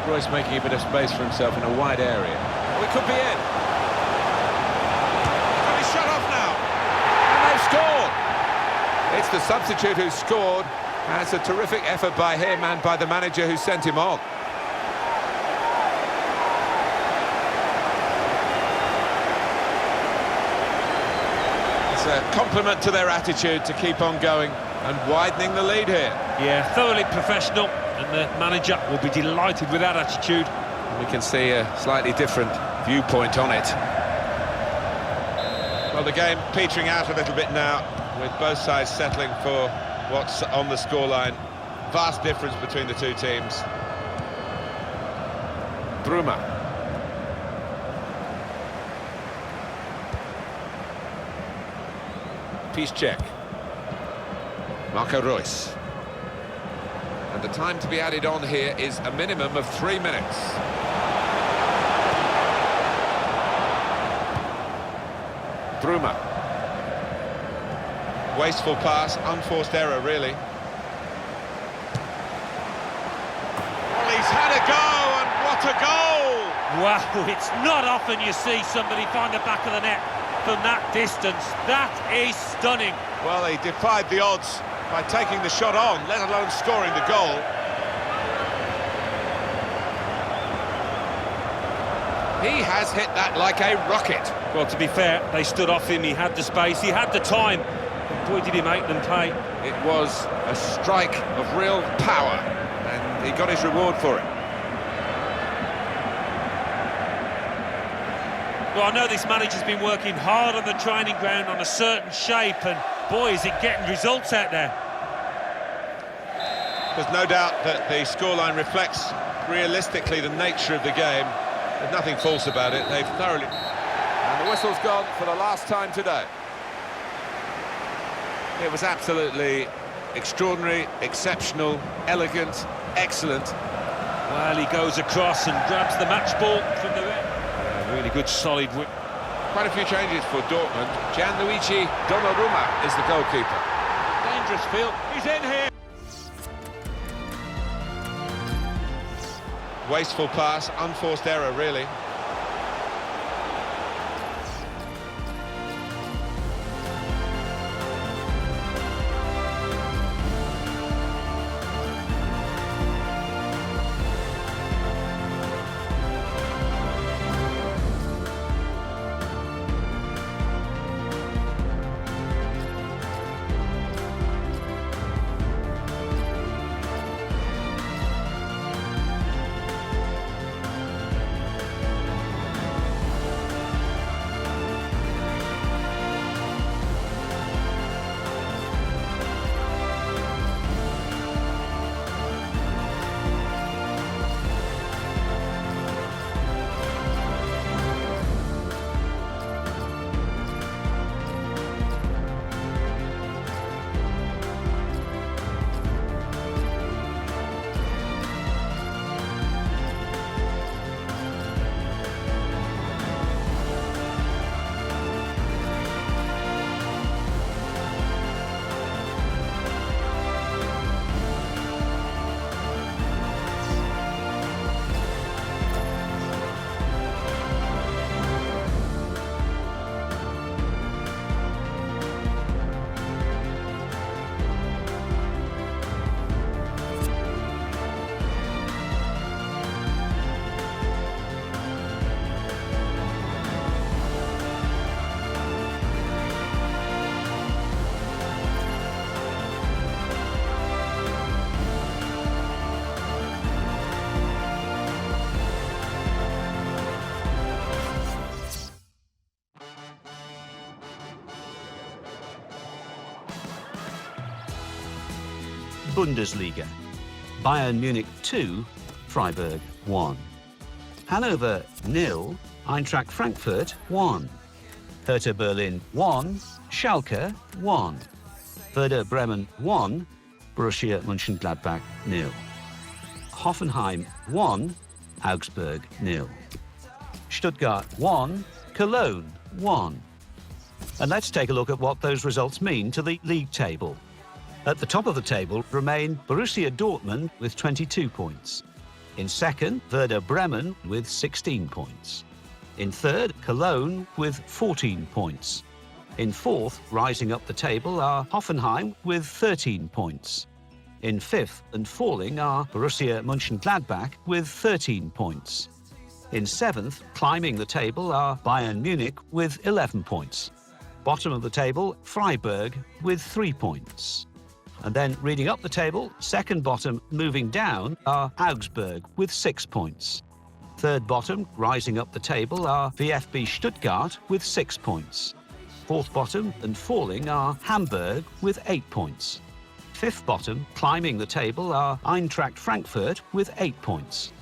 Royce making a bit of space for himself in a wide area. We could be in. And he's shut off now. And they've scored. It's the substitute who scored. And it's a terrific effort by him and by the manager who sent him on. It's a compliment to their attitude to keep on going and widening the lead here. Yeah, thoroughly professional, and the manager will be delighted with that attitude. We can see a slightly different viewpoint on it. Well, the game petering out a little bit now, with both sides settling for what's on the scoreline. Vast difference between the two teams. Bruma. Piszczek. Marco Reus. And the time to be added on here is a minimum of 3 minutes. Bruma. Wasteful pass, unforced error, really. Well, he's had a go, and what a goal! Wow, it's not often you see somebody find the back of the net from that distance. That is stunning. Well, he defied the odds by taking the shot on, let alone scoring the goal. He has hit that like a rocket. Well, to be fair, they stood off him. He had the space, he had the time. But boy, did he make them pay. It was a strike of real power, and he got his reward for it. Well, I know this manager's been working hard on the training ground on a certain shape, and boy, is it getting results out there. There's no doubt that the scoreline reflects realistically the nature of the game. There's nothing false about it. They've thoroughly... And the whistle's gone for the last time today. It was absolutely extraordinary, exceptional, elegant, excellent. Well, he goes across and grabs the match ball from the red. Really good, solid whip. Quite a few changes for Dortmund. Gianluigi Donnarumma is the goalkeeper. Dangerous field. He's in here. Wasteful pass, unforced error, really. Bundesliga. Bayern Munich 2, Freiburg 1. Hannover 0, Eintracht Frankfurt 1. Hertha Berlin 1, Schalke 1. Werder Bremen 1, Borussia Mönchengladbach 0. Hoffenheim 1, Augsburg 0. Stuttgart 1, Cologne 1. And let's take a look at what those results mean to the league table. At the top of the table remain Borussia Dortmund with 22 points. In second, Werder Bremen with 16 points. In third, Cologne with 14 points. In fourth, rising up the table, are Hoffenheim with 13 points. In fifth and falling are Borussia Mönchengladbach with 13 points. In seventh, climbing the table, are Bayern Munich with 11 points. Bottom of the table, Freiburg with 3 points. And then reading up the table, second bottom moving down are Augsburg with 6 points. Third bottom rising up the table are VfB Stuttgart with 6 points. Fourth bottom and falling are Hamburg with 8 points. Fifth bottom climbing the table are Eintracht Frankfurt with 8 points.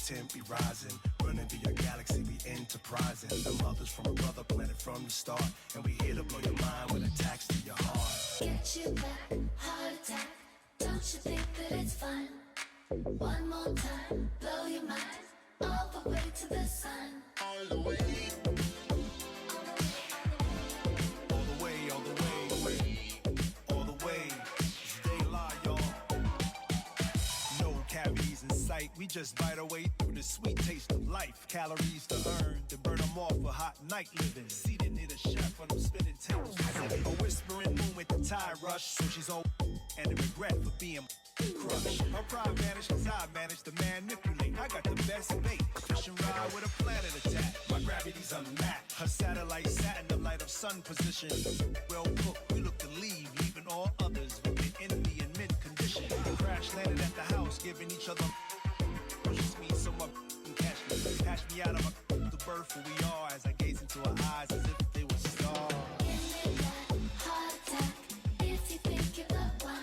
content be rising. Running through your galaxy, we enterprising. The mothers from a brother planet from the start. And we here to blow your mind with attacks to your heart. Get you back, heart attack. Don't you think that it's fun? One more time, blow your mind. All the way to the sun. All the way. All the way, all the way. All the way. It's daylight, y'all. No cavities in sight. We just bite our way through the sweet taste of life. Calories to earn, to burn them off for hot night living. Seated near the chef on them spinning tables. A whispering moon with the tide rush. So she's old and the regret for being crushed. Her pride vanished as I managed to manipulate. I got the best bait. Fish and ride with a planet attack. My gravity's unmatched. Her satellite sat in the light of sun position. Well cooked, we look to leave, leaving all others with the envy in mid condition. Crash landed at the house, giving each other pushes me so my can catch me out of the birth who we are as I gaze into her eyes as if they were stars. Give me that heart attack if you think you're the one.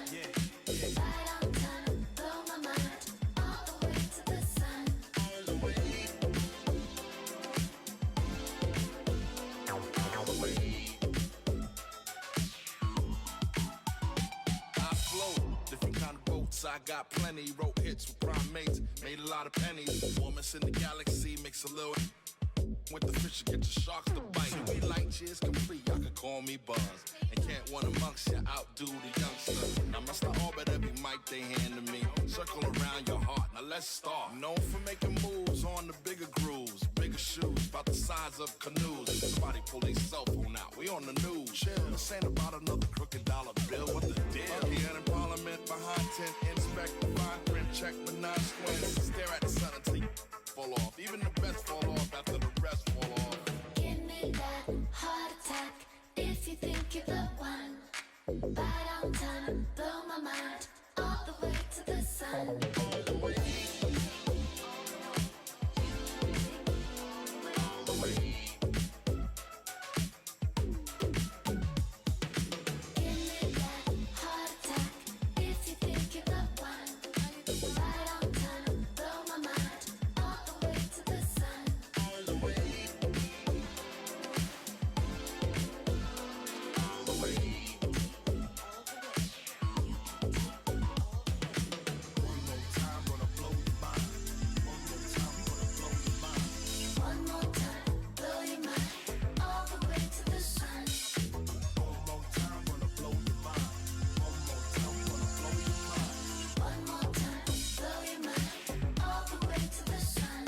Right on time, blow my mind all the way to the sun. All the way. All the way. I float different kind of boats. I got plenty. Wrote hits with primates. Made a lot of pennies. Warmest in the galaxy. Mix a little with the fish to get the sharks to bite. So we light years complete. Y'all can call me Buzz. And can't one amongst you outdo the youngster. Now must I orbit every mic they hand to me. Circle around your heart. Now let's start. Known for making moves on the bigger grooves. Bigger shoes, about the size of canoes. Somebody pull their cell phone out. We on the news. Chill. This ain't about another crooked dollar bill. What the deal? Here in Parliament behind 10. Inspect the fine print. Check benign squints. Stare at the sun until you fall off. Even the best fall off after the rest fall off. Give me that heart attack if you think you're the one. Right on time, blow my mind all the way to the sun. All the way. All the way. Give me that heart attack if you think you're the one. Right on time, blow my mind all the way to the sun. All the way. All the way. One more time, gonna blow your mind. One more time, gonna blow your mind. One more time, blow your mind all the way to the sun. One more time, gonna blow your mind. One more time, gonna blow your mind. One more time, blow your mind all the way to the sun.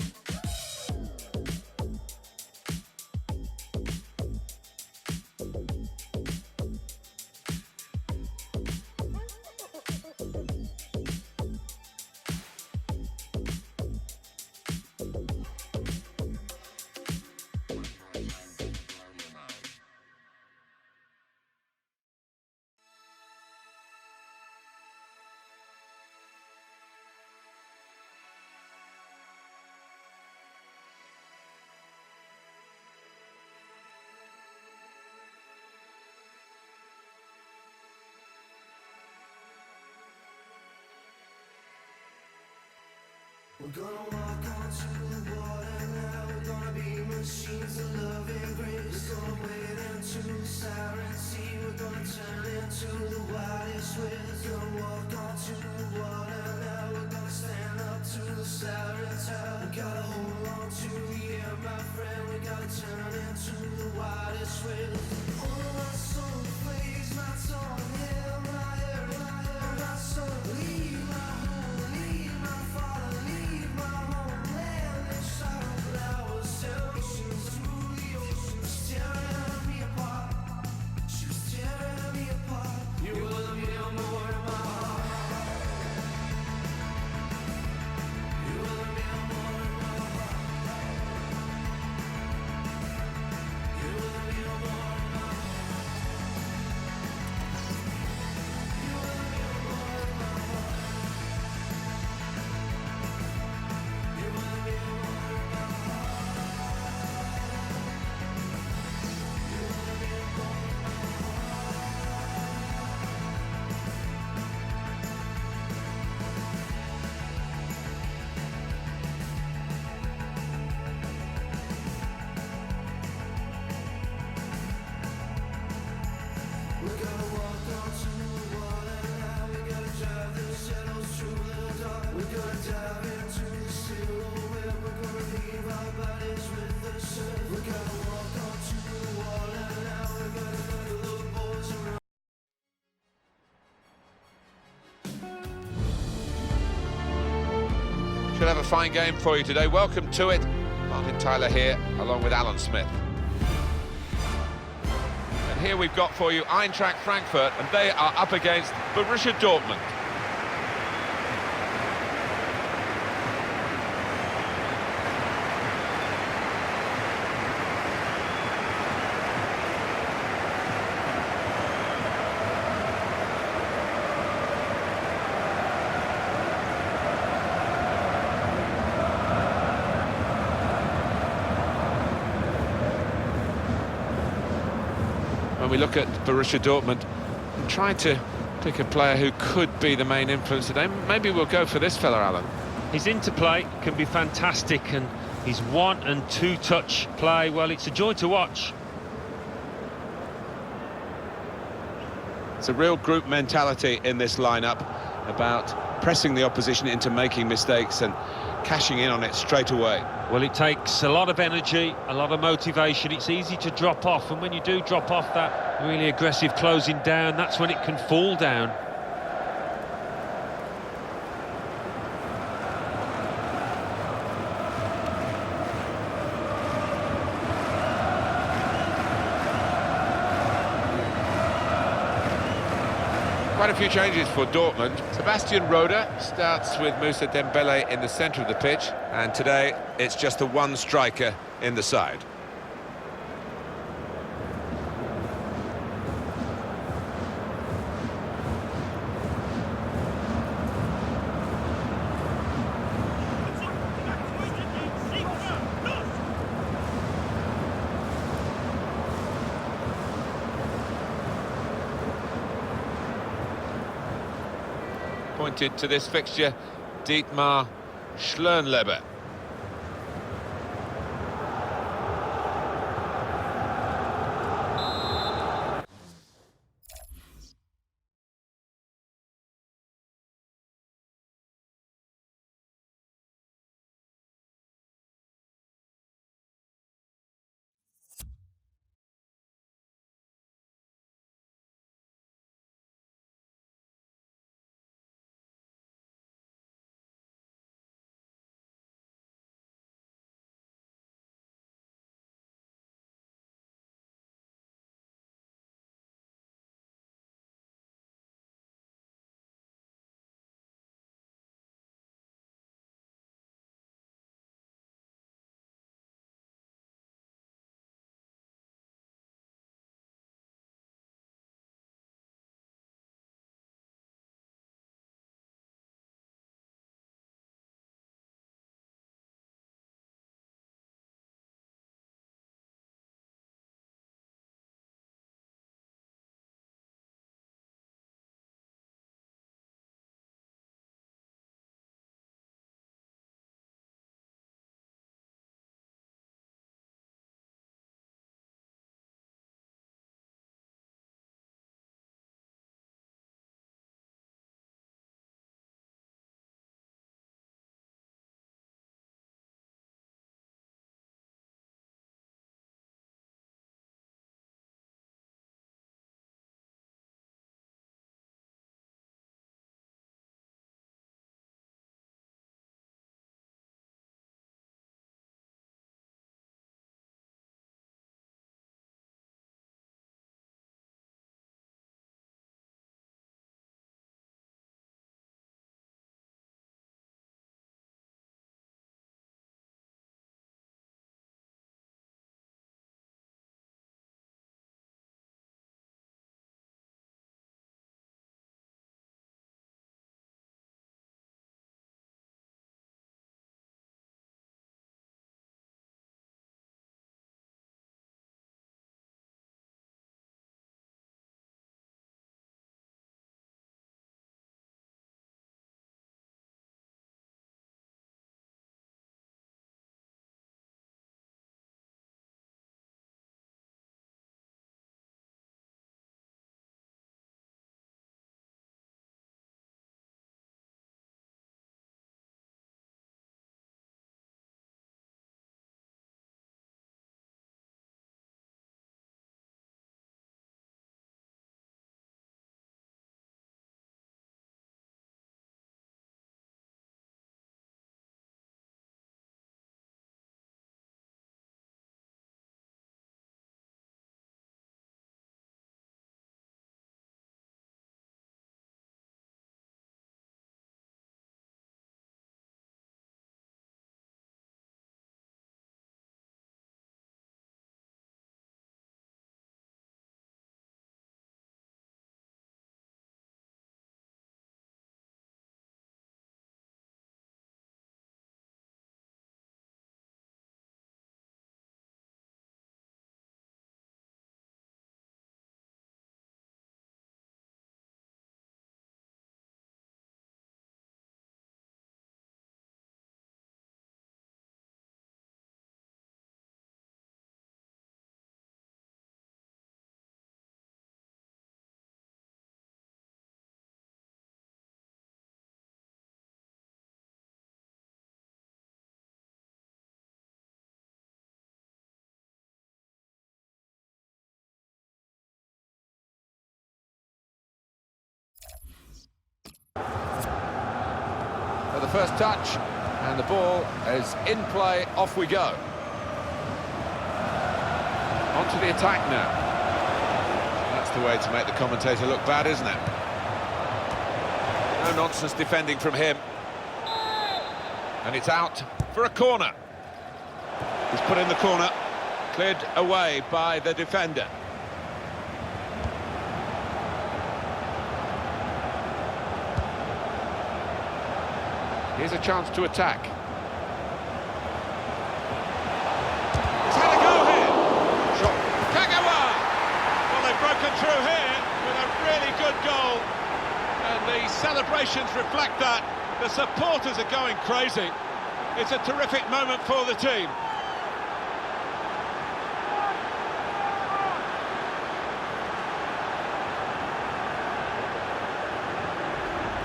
We're gonna walk onto the water now. We're gonna be machines of love and grace. We're gonna wade into the siren sea. We're gonna turn into the wildest winds. We're gonna walk onto the water now. We're gonna stand up to the sirens. We gotta hold on to the air, my friend. We gotta turn into the wildest winds. All of my soul plays my tongue, hair, my hair, my soul. Leave my home, leave my father, leave my homeland. And shout flowers, oceans through the ocean. She's tearing me apart. She was tearing me apart. You were the real more in my heart. You were the real more in my heart. You were the real more in my heart. You were the real more in my heart. could have a fine game for you today. Welcome to it. Martin Tyler here, along with Alan Smith. And here we've got for you Eintracht Frankfurt, and they are up against Borussia Dortmund. When we look at Borussia Dortmund, I'm trying to pick a player who could be the main influence today. Maybe we'll go for this fella, Alan. His interplay can be fantastic, and his one and two touch play, well, it's a joy to watch. It's a real group mentality in this lineup about pressing the opposition into making mistakes and cashing in on it straight away. Well, it takes a lot of energy, a lot of motivation. It's easy to drop off, and when you do drop off that really aggressive closing down, that's when it can fall down. Quite a few changes for Dortmund. Sebastian Roda starts with Moussa Dembele in the centre of the pitch, and today it's just the one striker in the side. Pointed to this fixture, Dietmar Schlernleber. first touch, and the ball is in play, off we go. On to the attack now. That's the way to make the commentator look bad, isn't it? No nonsense defending from him. And it's out for a corner. He's put in the corner, cleared away by the defender. Here's a chance to attack. He's had a go here. Shot. Kagawa! Well, they've broken through here with a really good goal. And the celebrations reflect that. The supporters are going crazy. It's a terrific moment for the team.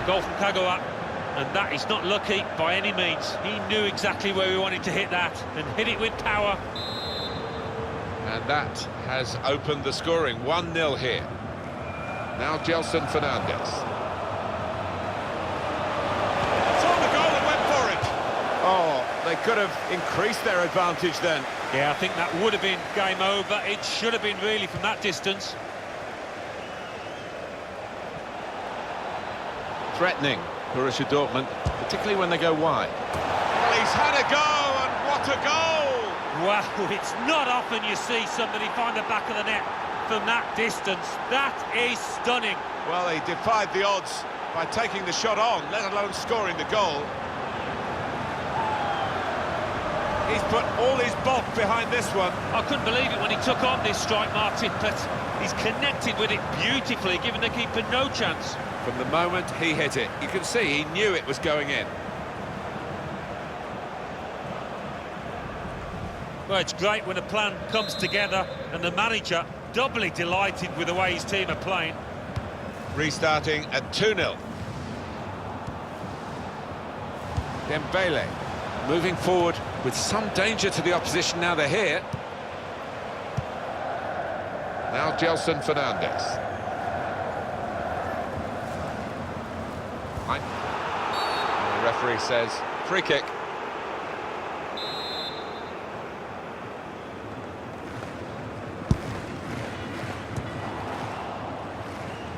Goal from Kagawa. And that is not lucky by any means. He knew exactly where he wanted to hit that and hit it with power. And that has opened the scoring. 1-0 here. Now Gelson Fernandez. Saw the goal and went for it. Oh, they could have increased their advantage then. Yeah, I think that would have been game over. It should have been really from that distance. Threatening. Borussia Dortmund, particularly when they go wide. Well, he's had a go, and what a goal! Wow, it's not often you see somebody find the back of the net from that distance. That is stunning. Well, he defied the odds by taking the shot on, let alone scoring the goal. He's put all his bulk behind this one. I couldn't believe it when he took on this strike, Martin, but he's connected with it beautifully, giving the keeper no chance. From the moment he hit it, you can see he knew it was going in. Well, it's great when a plan comes together and the manager doubly delighted with the way his team are playing. Restarting at 2-0. Dembele moving forward with some danger to the opposition now they're here. Now Gelson Fernandez. And the referee says free kick.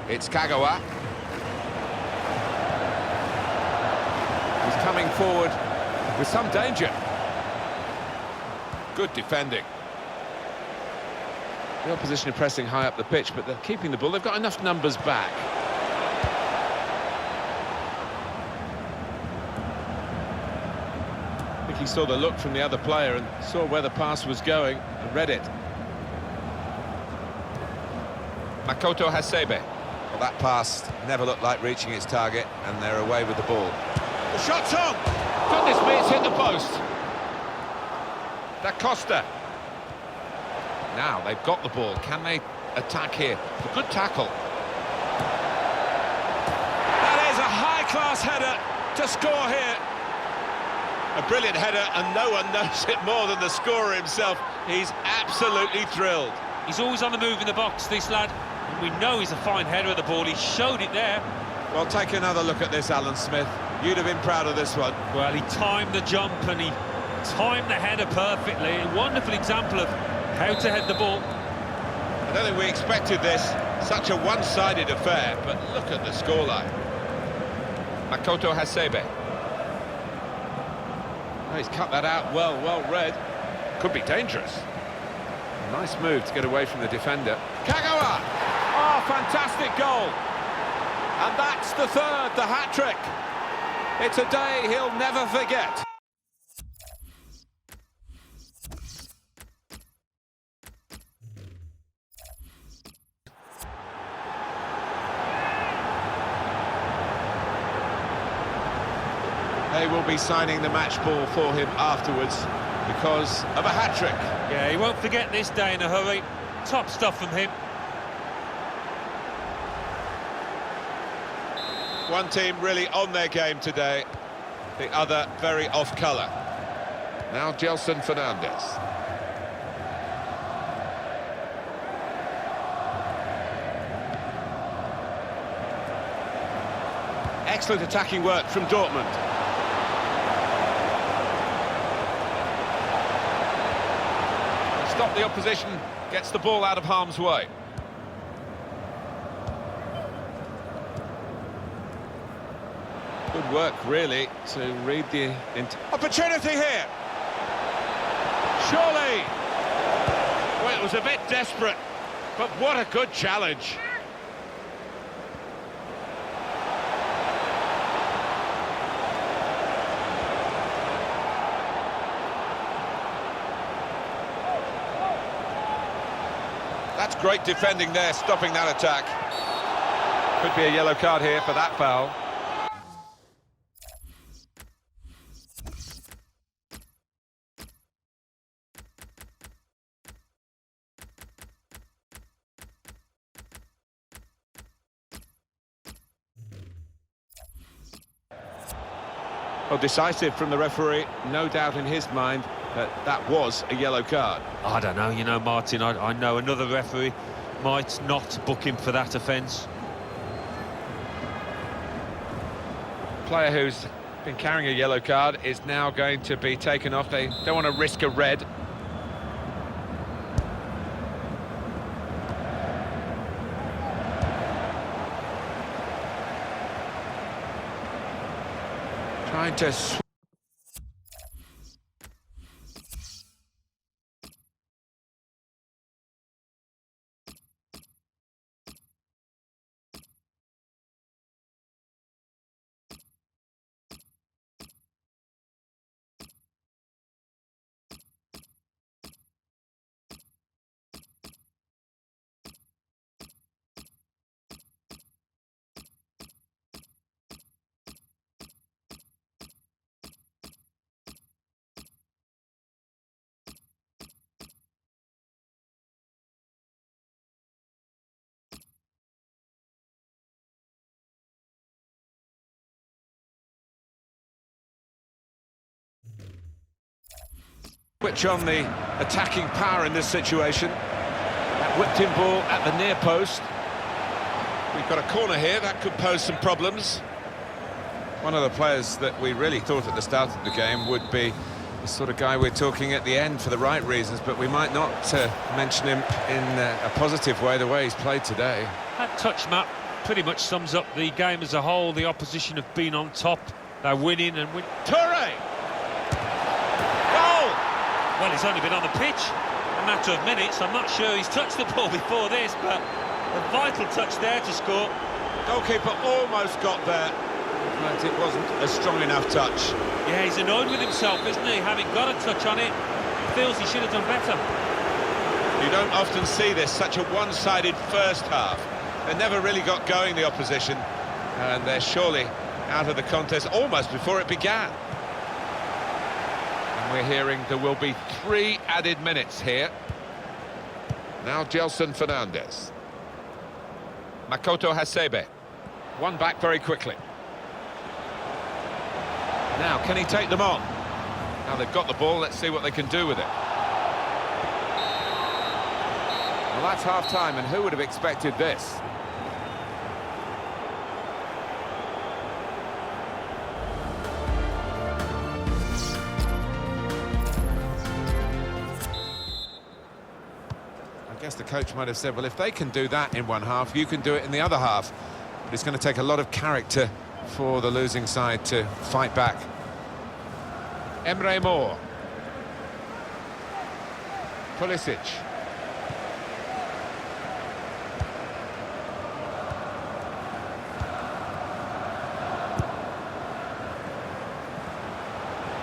It's Kagawa. He's coming forward with some danger. Good defending. The opposition are pressing high up the pitch, but they're keeping the ball. They've got enough numbers back. I think he saw the look from the other player and saw where the pass was going and read it. Makoto Hasebe. Well, that pass never looked like reaching its target, and they're away with the ball. The shot's on! Goodness me, it's hit the post. Da Costa. Now they've got the ball. Can they attack here? A good tackle. That is a high-class header to score here. A brilliant header, and no one knows it more than the scorer himself. He's absolutely thrilled. He's always on the move in the box, this lad. And we know he's a fine header of the ball. He showed it there. Well, take another look at this, Alan Smith. You'd have been proud of this one. Well, he timed the jump and he timed the header perfectly. A wonderful example of how to head the ball. I don't think we expected this. Such a one-sided affair, but look at the scoreline. Makoto Hasebe. Oh, he's cut that out well read. Could be dangerous. A nice move to get away from the defender. Kagawa! Oh, fantastic goal! And that's the third, the hat-trick. It's a day he'll never forget. They will be signing the match ball for him afterwards because of a hat-trick. Yeah, he won't forget this day in a hurry. Top stuff from him. One team really on their game today, the other very off-colour. Now Gelson Fernandez. Excellent attacking work from Dortmund. Stop the opposition, gets the ball out of harm's way. Good work, really, to read the... Opportunity here! Surely! Well, it was a bit desperate, but what a good challenge. That's great defending there, stopping that attack. Could be a yellow card here for that foul. Well, decisive from the referee, no doubt in his mind that that was a yellow card. I don't know, you know, Martin, I know another referee might not book him for that offence. Player who's been carrying a yellow card is now going to be taken off. They don't want to risk a red. Trying to... Switch on the attacking power in this situation. That whipped-in ball at the near post. We've got a corner here, that could pose some problems. One of the players that we really thought at the start of the game would be the sort of guy we're talking at the end for the right reasons, but we might not mention him in a positive way, the way he's played today. That touch map pretty much sums up the game as a whole. The opposition have been on top, they're winning and win. Toure! Well, he's only been on the pitch a matter of minutes. I'm not sure he's touched the ball before this, but a vital touch there to score. Goalkeeper almost got there, but it wasn't a strong enough touch. Yeah, he's annoyed with himself, isn't he? Having got a touch on it, feels he should have done better. You don't often see this, such a one-sided first half. They never really got going, the opposition, and they're surely out of the contest almost before it began. We're hearing there will be 3 added minutes here. Now Gelson Fernandez. Makoto Hasebe. One back very quickly. Now, can he take them on? Now they've got the ball, let's see what they can do with it. Well, that's half-time, and who would have expected this? I guess the coach might have said, well, if they can do that in one half, you can do it in the other half. But it's going to take a lot of character for the losing side to fight back. Emre Mor. Pulisic.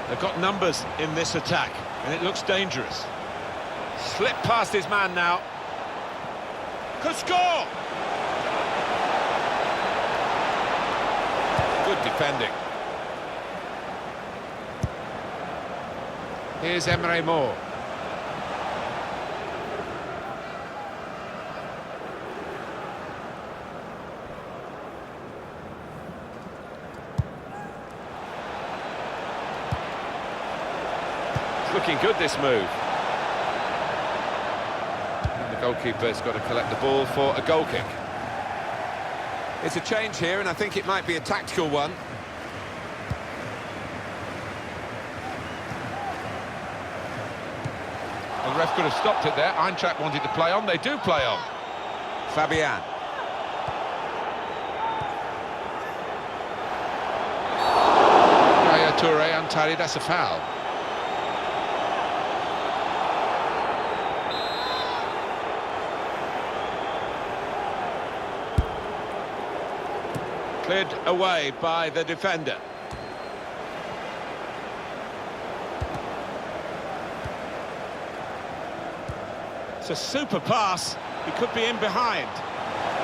They've got numbers in this attack, and it looks dangerous. Slip past his man now. Could score! Good defending. Here's Emre Mor. It's looking good, this move. Goalkeeper's got to collect the ball for a goal kick. It's a change here, and I think it might be a tactical one. A ref could have stopped it there. Eintracht wanted to play on. They do play on. Fabian. Yaya Toure untidy. That's a foul. Cleared away by the defender. It's a super pass. He could be in behind.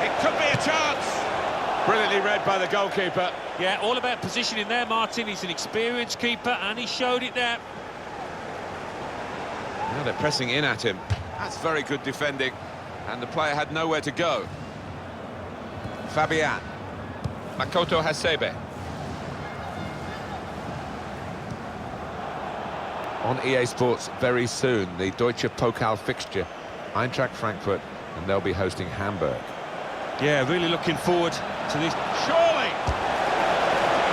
It could be a chance. Brilliantly read by the goalkeeper. Yeah, all about positioning there, Martin. He's an experienced keeper, and he showed it there. Now they're pressing in at him. That's very good defending, and the player had nowhere to go. Fabian. Makoto Hasebe. On EA Sports very soon, the Deutsche Pokal fixture, Eintracht Frankfurt, and they'll be hosting Hamburg. Yeah, really looking forward to this. Surely!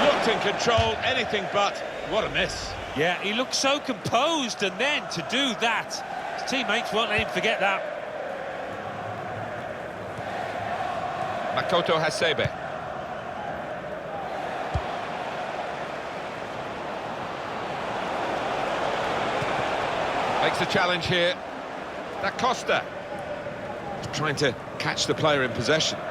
Looked in control, anything but. What a miss. Yeah, he looked so composed, and then to do that, his teammates won't let him forget that. Makoto Hasebe. Makes the challenge here. Da Costa. Trying to catch the player in possession. Well,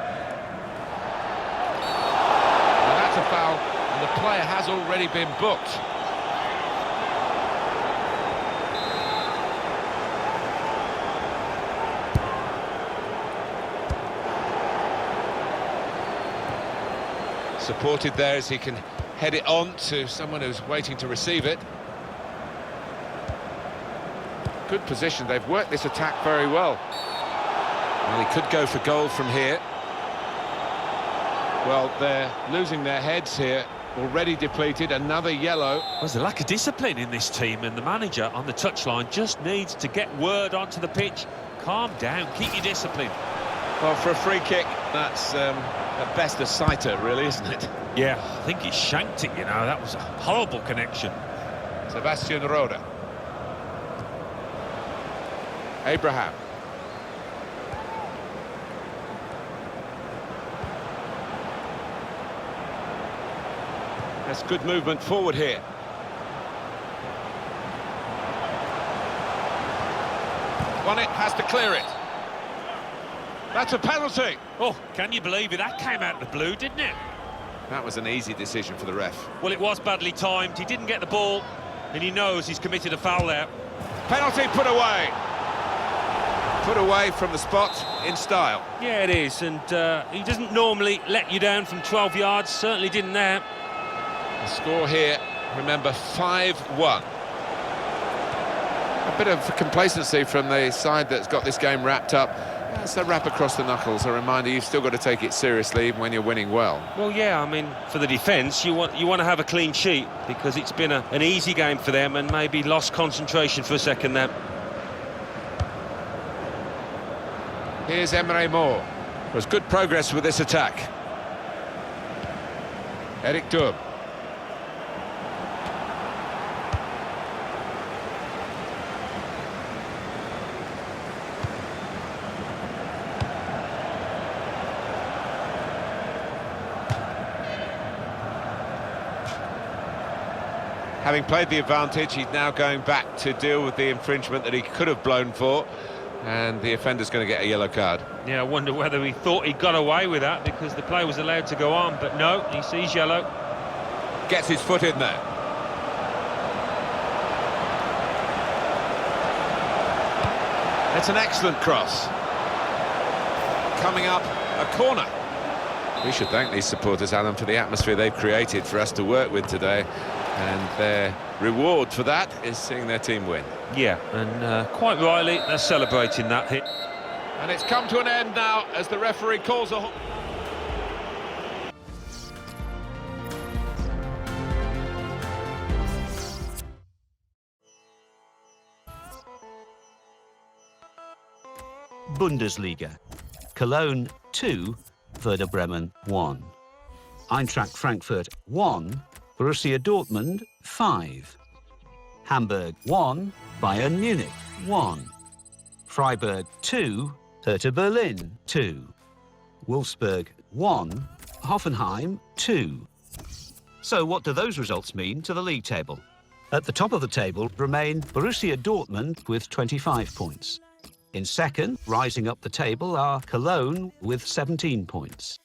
that's a foul, and the player has already been booked. Supported there as he can head it on to someone who's waiting to receive it. Good position. They've worked this attack very well. Well, he could go for goal from here. Well, they're losing their heads here. Already depleted. Another yellow. There's a lack of discipline in this team, and the manager on the touchline just needs to get word onto the pitch. Calm down, keep your discipline. Well, for a free kick, that's at best a sighter, really, isn't it? Yeah, I think he shanked it, you know. That was a horrible connection. Sebastian Rode. Abraham. That's good movement forward here. Won it, has to clear it. That's a penalty. Oh, can you believe it? That came out of the blue, didn't it? That was an easy decision for the ref. Well, it was badly timed. He didn't get the ball, and he knows he's committed a foul there. Penalty put away. Put away from the spot in style. Yeah, it is, and he doesn't normally let you down from 12 yards, certainly didn't there. The score here, remember, 5-1. A bit of complacency from the side that's got this game wrapped up. That's a wrap across the knuckles, a reminder you've still got to take it seriously even when you're winning well. Well, yeah, I mean, for the defence, you want to have a clean sheet, because it's been an easy game for them and maybe lost concentration for a second there. Here's Emre Moore. There's good progress with this attack. Eric Dub. Having played the advantage, he's now going back to deal with the infringement that he could have blown for, and the offender's going to get a yellow card. Yeah, I wonder whether he thought he got away with that because the play was allowed to go on, but no, he sees yellow. Gets his foot in there. It's an excellent cross. Coming up, a corner. We should thank these supporters, Alan, for the atmosphere they've created for us to work with today. And their reward for that is seeing their team win. Yeah, and quite rightly, they're celebrating that hit. And it's come to an end now as the referee calls a halt. Bundesliga. Cologne 2, Werder Bremen 1. Eintracht Frankfurt 1, Borussia Dortmund 5. Hamburg 1, Bayern Munich 1. Freiburg 2, Hertha Berlin 2. Wolfsburg 1, Hoffenheim 2. So what do those results mean to the league table? At the top of the table remain Borussia Dortmund with 25 points. In second, rising up the table, are Cologne with 17 points.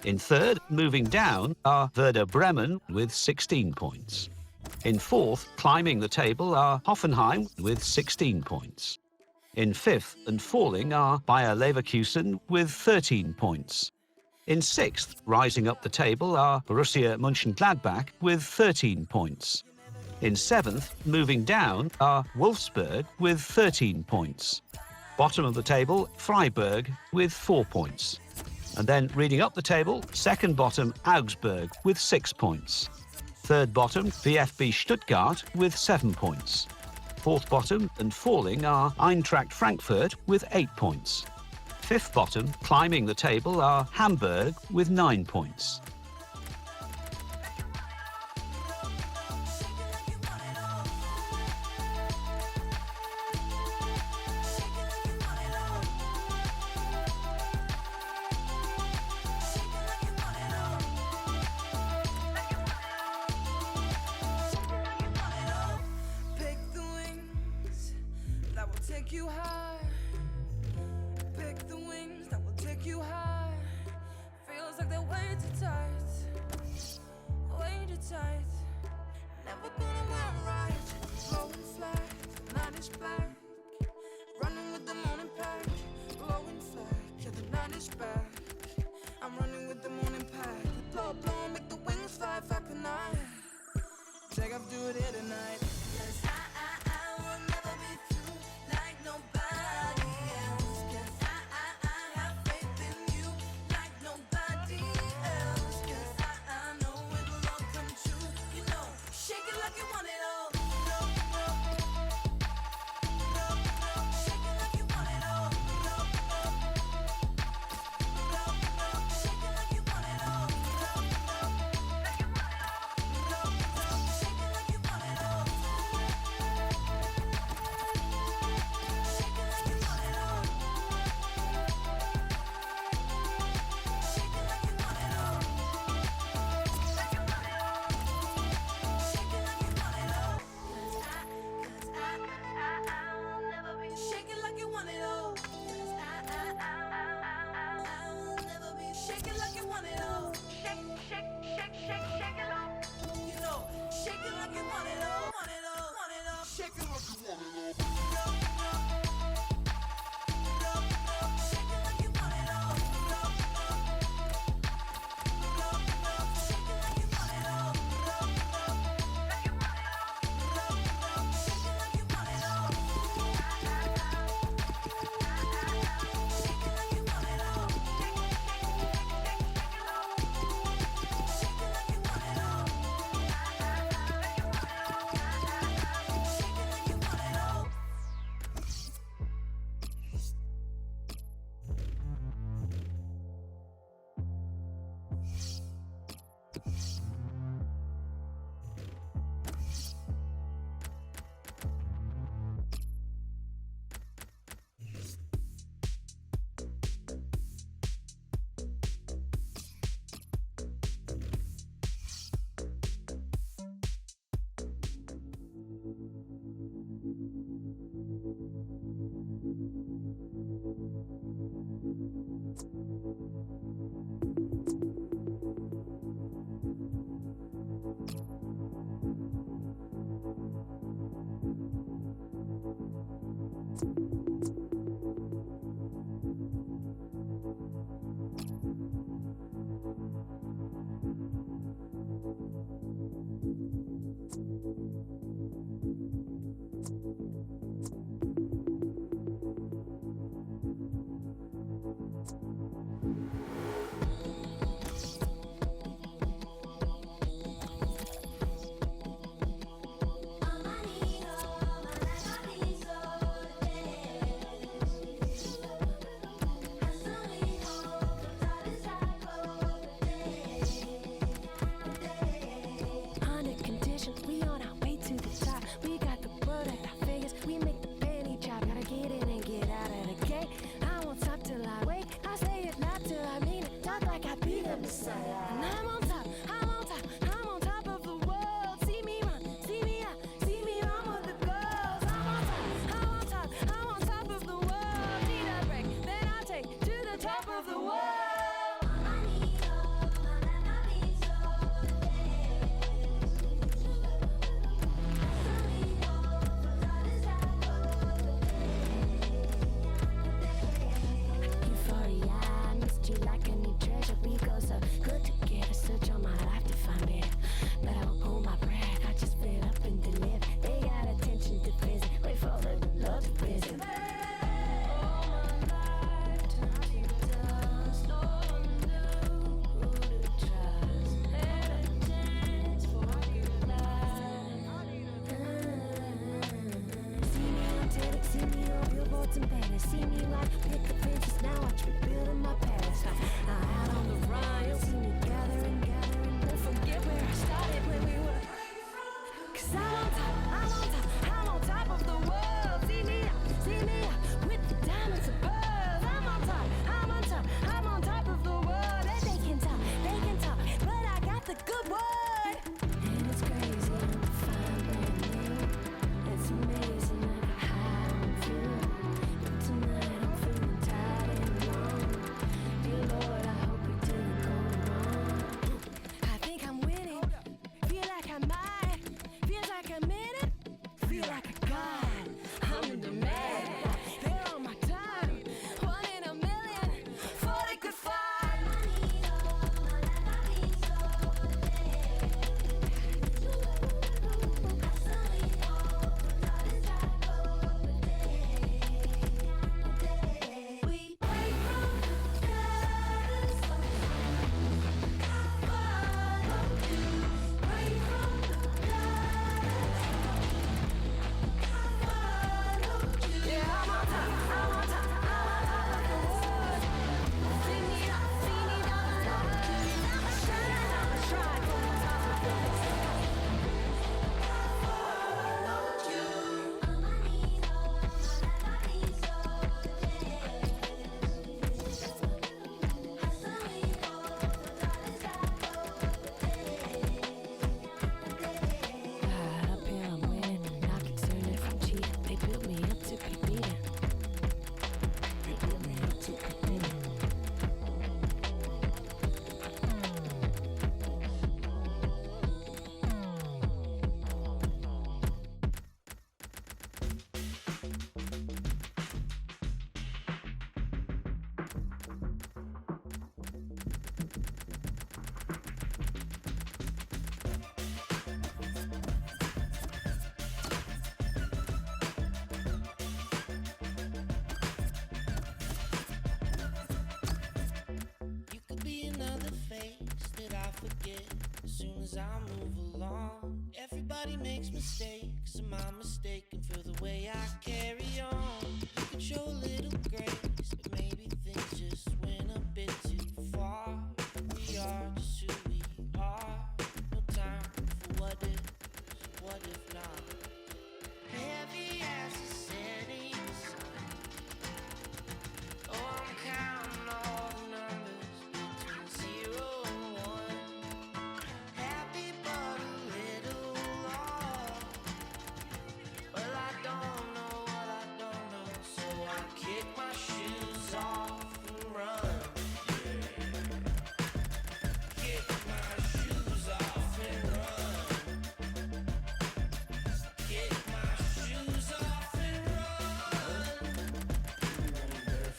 In third, moving down, are Werder Bremen with 16 points. In fourth, climbing the table, are Hoffenheim with 16 points. In fifth and falling are Bayer Leverkusen with 13 points. In sixth, rising up the table, are Borussia Mönchengladbach with 13 points. In seventh, moving down, are Wolfsburg with 13 points. Bottom of the table, Freiburg with 4 points. And then reading up the table, second bottom, Augsburg with 6 points. Third bottom, VfB Stuttgart with 7 points. Fourth bottom and falling are Eintracht Frankfurt with 8 points. Fifth bottom, climbing the table, are Hamburg with 9 points. Pick the wings that will take you high. Pick the wings that will take you high. Feels like they're way too tight. Way too tight. Never gonna run right. Blowing flag, the night is black. Running with the morning pack. Blowing flag, yeah, the night is back. I'm running with the morning pack. Blow, blow, make the wings fly, flapping night. Take off, do it here tonight. 'Cause I will never be through like nobody else. 'Cause I have faith in you like nobody else. 'Cause I know it will all come true. You know, shake it like you want it all. Shake it like you want it all. Shake it like you want it all. Shake it like you want it all. I will never be. Shake it like you want it all. Shake it up. You know, shake it like you want it all. Want it all. Want it all. Shake it like you want it all. Shake it like you want it all. Shake it like you want it all. Shake See me on billboards and banners. See me like pick the fences. Now watch me building my palace. Out on the run, you'll see me gathering. Don't forget where I started when we were. 'Cause I'm on top of the world. See me with the diamonds and pearls. I'm on top of the world. And they can talk, but I got the good word. And it's crazy, I'm fine, brand new. It's amazing, like how I'm feeling. But tonight I'm feeling tired and long. Dear Lord, I hope it didn't go wrong. I think I'm winning. Feel like I might. Feels like I'm in it. Feel like a god. I'm in demand. They're on my time. 1 in a million. 40 could find. We break from the gutters. Follow you. Break from the gutters. Follow you. Yeah, I'm on top of the world. See me down, I'ma shine from the top of the world. Follow you. Up here I'm winning, I can turn it from cheating. They built me up to be beaten. They built me up to be beaten. You could be another face that I forget as soon as I move along. Everybody makes mistakes. Am I mistaken for the way I carry on? You could show a little grace, but maybe things just went a bit too far. We are just who we are. No time for what if not? Heavy as the setting sun. Oh, I'm counting all the numbers between 0 and 1. Happy but a little lost. Well, I don't know what I don't know, so I kick my shoes off and run. Kick my shoes off and run. Kick my shoes off and run.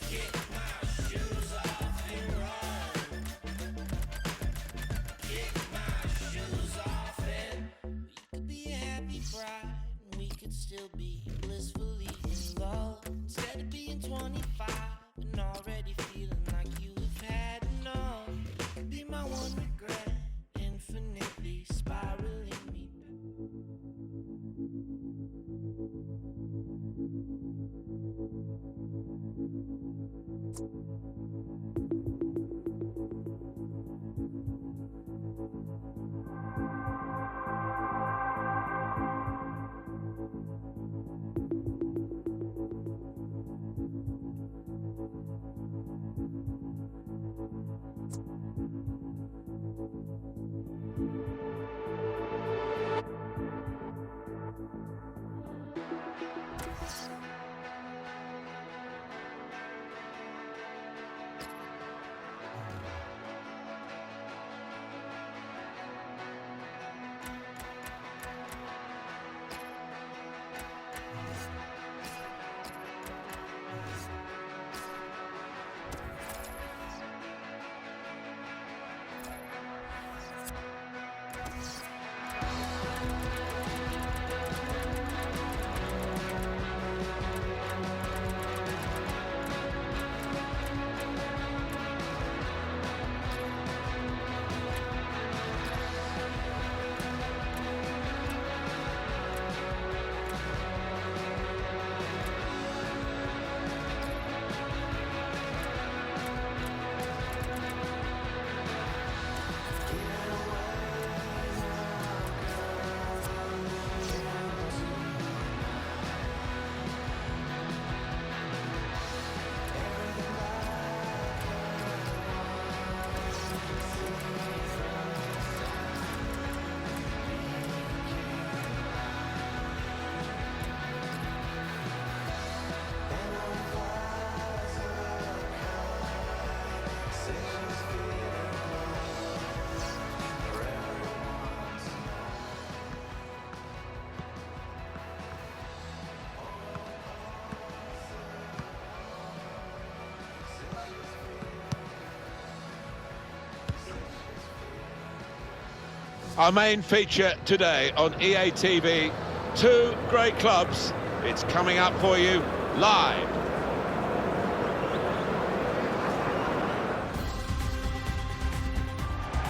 Kick my shoes off and run. Kick my shoes off and we could be a happy bride and we could still be blissfully in love. Instead of being 25 and already feeling like you have had enough. You could be my one regret, infinitely spiraling me back. Our main feature today on EA TV, two great clubs. It's coming up for you live.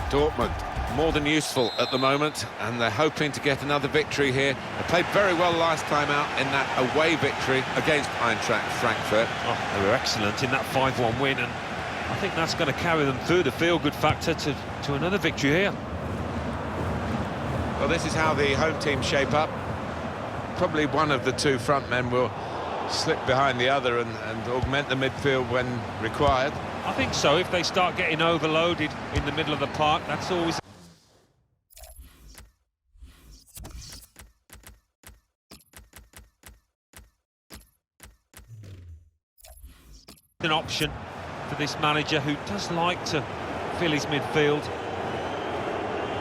Dortmund, more than useful at the moment, and they're hoping to get another victory here. They played very well last time out in that away victory against Eintracht Frankfurt. Oh, they were excellent in that 5-1 win, and I think that's going to carry them through the feel-good factor to another victory here. Well, this is how the home team shape up. Probably one of the two front men will slip behind the other and augment the midfield when required. I think so. If they start getting overloaded in the middle of the park, that's always an option for this manager who does like to fill his midfield.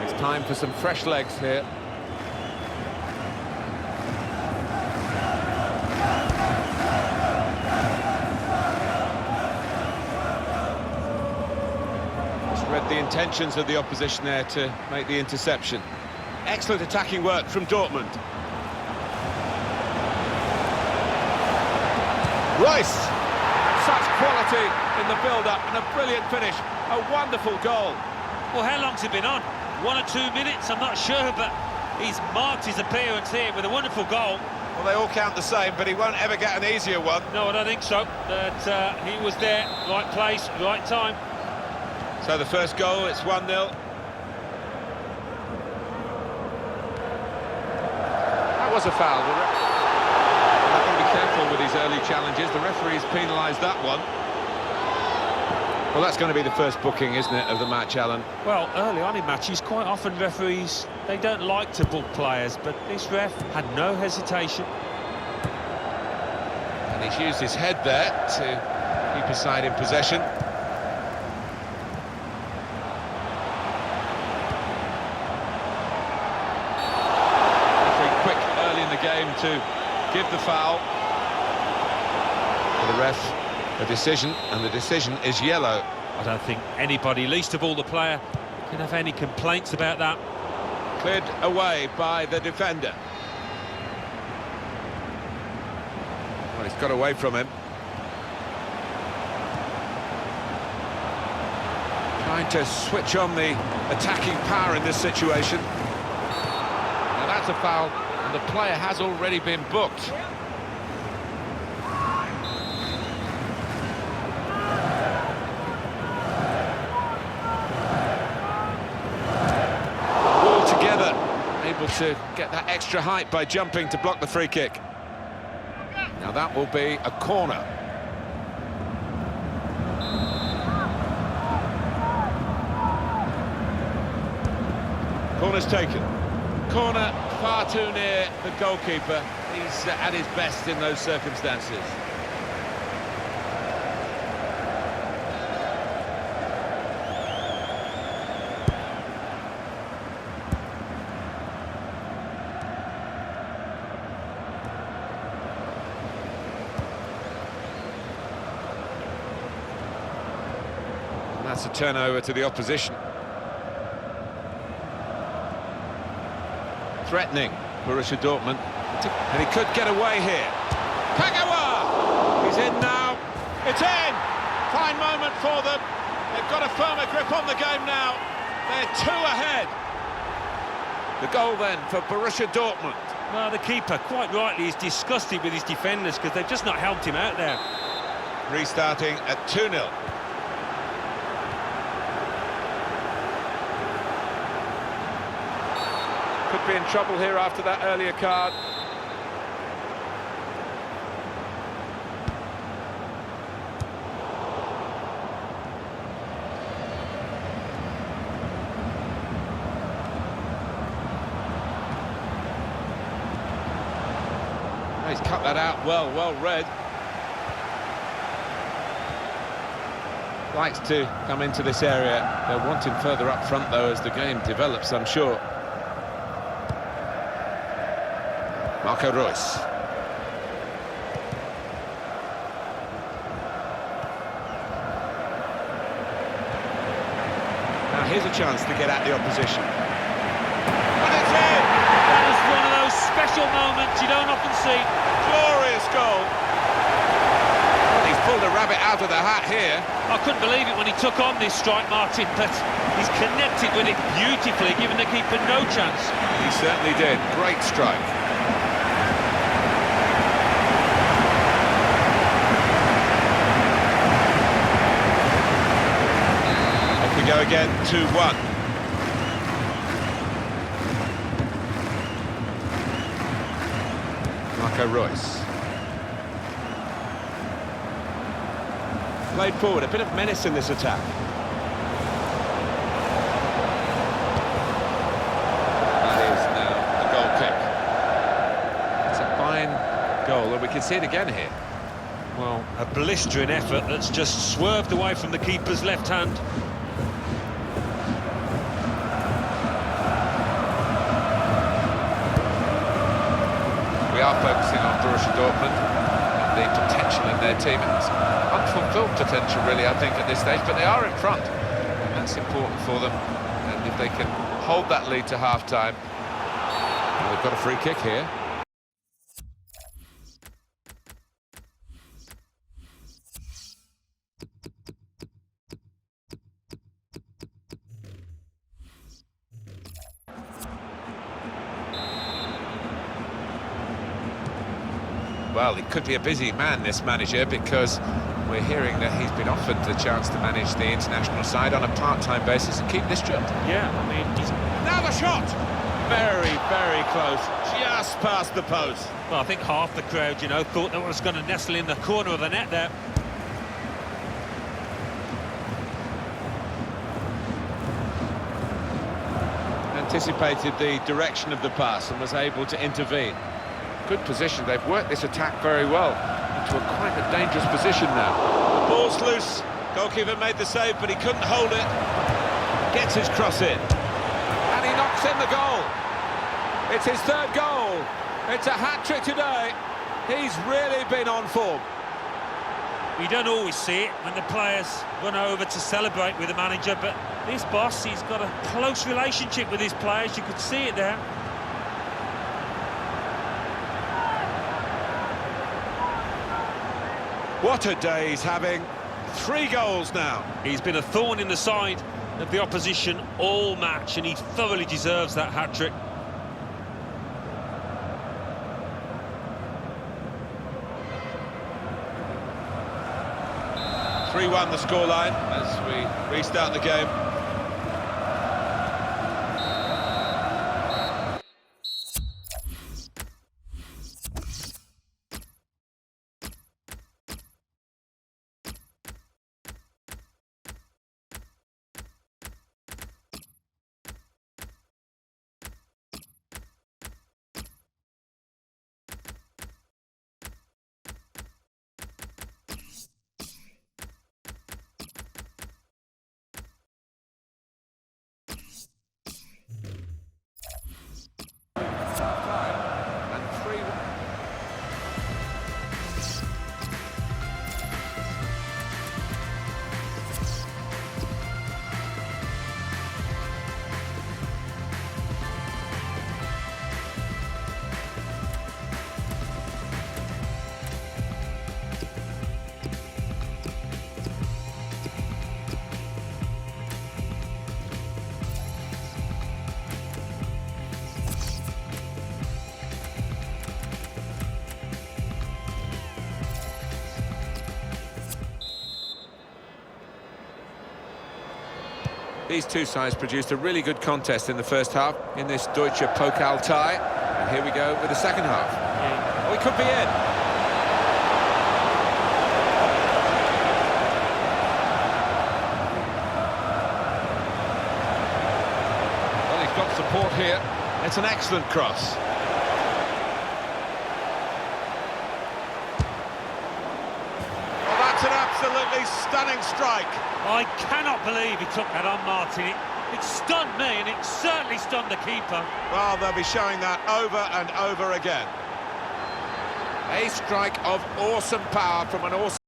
It's time for some fresh legs here. Just read the intentions of the opposition there to make the interception. Excellent attacking work from Dortmund. Royce! Such quality in the build-up and a brilliant finish. A wonderful goal. Well, how long's it been on? 1 or 2 minutes, I'm not sure, but he's marked his appearance here with a wonderful goal. Well, they all count the same, but he won't ever get an easier one. No, I don't think so. But he was there, right place, right time. So the first goal, it's 1-0. That was a foul. They're going to be careful with these early challenges. The referee's penalised that one. Well, that's going to be the first booking, isn't it, of the match, Alan? Well, early on in matches, quite often referees, they don't like to book players, but this ref had no hesitation. And he's used his head there to keep his side in possession. Very quick early in the game to give the foul. For the ref, a decision, and the decision is yellow. I don't think anybody, least of all the player, can have any complaints about that. Cleared away by the defender. Well, he's got away from him. Trying to switch on the attacking power in this situation. Now that's a foul, and the player has already been booked. Able to get that extra height by jumping to block the free kick. Now that will be a corner. Corner's taken. Corner far too near the goalkeeper. He's at his best in those circumstances. That's a turnover to the opposition. Threatening Borussia Dortmund. And he could get away here. Kagawa! He's in now. It's in! Fine moment for them. They've got a firmer grip on the game now. They're 2 ahead. The goal then for Borussia Dortmund. Well, the keeper, quite rightly, is disgusted with his defenders because they've just not helped him out there. Restarting at 2-0. Could be in trouble here after that earlier card. He's cut that out well read. Likes to come into this area. They'll want him further up front though as the game develops, I'm sure. Marco Reus. Now here's a chance to get at the opposition. special moments you don't often see. Glorious goal. Well, he's pulled a rabbit out of the hat here. I couldn't believe it when he took on this strike, Martin, but he's connected with it beautifully, giving the keeper no chance. He certainly did. Great strike. Off we go again, 2-1. Marco Reus. Played forward, a bit of menace in this attack. That is now a goal kick. It's a fine goal, and we can see it again here. Well, a blistering effort that's just swerved away from the keeper's left hand. We are focusing on Borussia Dortmund and the potential in their team. It's unfulfilled potential, really, I think, at this stage, but they are in front, and that's important for them. And if they can hold that lead to half-time, well, they've got a free kick here. Well, he could be a busy man, this manager, because we're hearing that he's been offered the chance to manage the international side on a part-time basis and keep this job. Yeah, I mean, he's... Now the shot! Very, very close. Just past the post. Well, I think half the crowd, you know, thought that was going to nestle in the corner of the net there. Anticipated the direction of the pass and was able to intervene. Good position. They've worked this attack very well into quite a dangerous position now. The ball's loose. Goalkeeper made the save, but he couldn't hold it. Gets his cross in. And he knocks in the goal. It's his third goal. It's a hat-trick today. He's really been on form. You don't always see it when the players run over to celebrate with the manager, but this boss, he's got a close relationship with his players. You could see it there. What a day he's having. 3 goals now. He's been a thorn in the side of the opposition all match, and he thoroughly deserves that hat-trick. (3-1) the scoreline as we restart the game. These two sides produced a really good contest in the first half in this Deutsche Pokal tie. And here we go with the second half. Yeah. Oh, he could be in. Well, he's got support here. It's an excellent cross. Well, that's an absolutely stunning strike. I cannot believe he took that on, Martin. It stunned me, and it certainly stunned the keeper. Well, they'll be showing that over and over again. A strike of awesome power from an awesome...